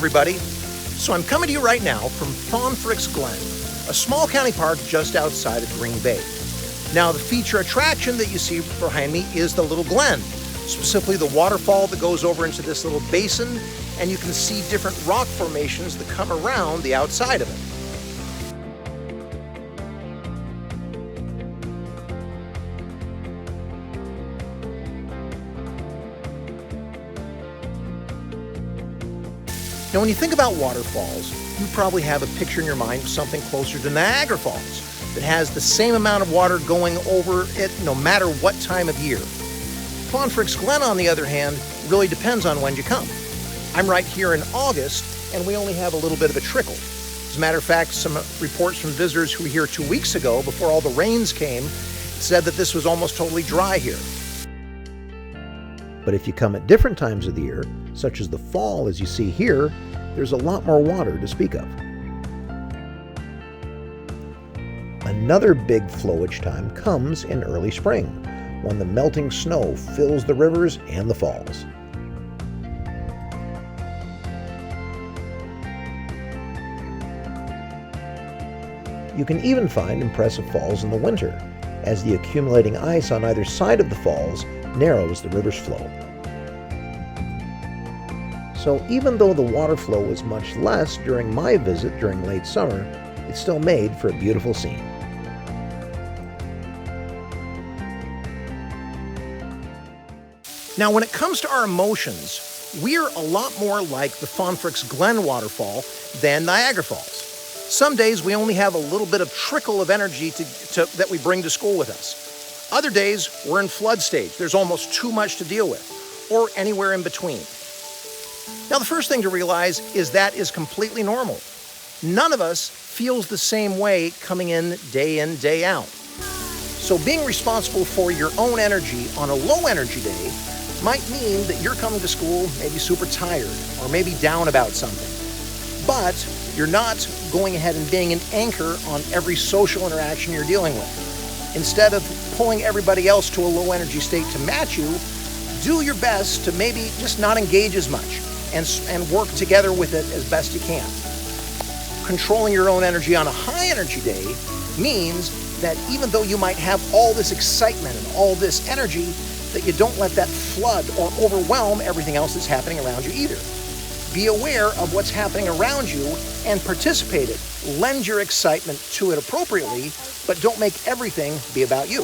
everybody. So I'm coming to you right now from Fonferek's Glen, a small county park just outside of Green Bay. Now, the feature attraction that you see behind me is the Little Glen, specifically the waterfall that goes over into this little basin, and you can see different rock formations that come around the outside of it. Now, when you think about waterfalls, you probably have a picture in your mind of something closer to Niagara Falls that has the same amount of water going over it no matter what time of year. Fonferek's Glen, on the other hand, really depends on when you come. I'm right here in August, and we only have a little bit of a trickle. As a matter of fact, some reports from visitors who were here 2 weeks ago, before all the rains came, said that this was almost totally dry here. But if you come at different times of the year, such as the fall as you see here, there's a lot more water to speak of. Another big flowage time comes in early spring, when the melting snow fills the rivers and the falls. You can even find impressive falls in the winter, as the accumulating ice on either side of the falls narrows the river's flow. So even though the water flow was much less during my visit during late summer, it still made for a beautiful scene. Now, when it comes to our emotions, we're a lot more like the Fonferek's Glen waterfall than Niagara Falls. Some days we only have a little bit of trickle of energy that we bring to school with us. Other days we're in flood stage. There's almost too much to deal with, or anywhere in between. Now, the first thing to realize is that is completely normal. None of us feels the same way coming in, day out. So being responsible for your own energy on a low energy day might mean that you're coming to school maybe super tired or maybe down about something. But you're not going ahead and being an anchor on every social interaction you're dealing with. Instead of pulling everybody else to a low energy state to match you, do your best to maybe just not engage as much and work together with it as best you can. Controlling your own energy on a high energy day means that even though you might have all this excitement and all this energy, that you don't let that flood or overwhelm everything else that's happening around you either. Be aware of what's happening around you and participate in it. Lend your excitement to it appropriately, but don't make everything be about you.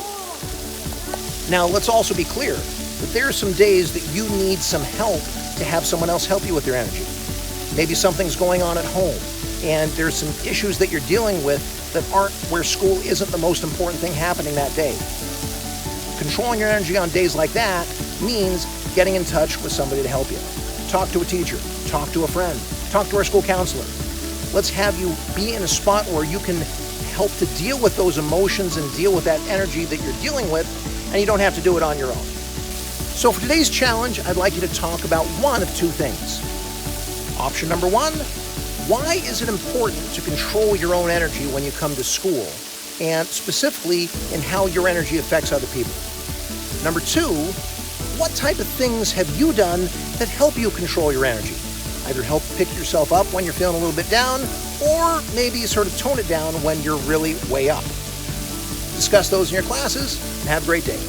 Now, let's also be clear that there are some days that you need some help to have someone else help you with your energy. Maybe something's going on at home, and there's some issues that you're dealing with that aren't where school isn't the most important thing happening that day. Controlling your energy on days like that means getting in touch with somebody to help you. Talk to a teacher, talk to a friend, talk to our school counselor. Let's have you be in a spot where you can help to deal with those emotions and deal with that energy that you're dealing with, and you don't have to do it on your own. So for today's challenge, I'd like you to talk about one of two things. Option number one, why is it important to control your own energy when you come to school, and specifically in how your energy affects other people? Number two, what type of things have you done that help you control your energy? Either help pick yourself up when you're feeling a little bit down, or maybe sort of tone it down when you're really way up. Discuss those in your classes, and have a great day.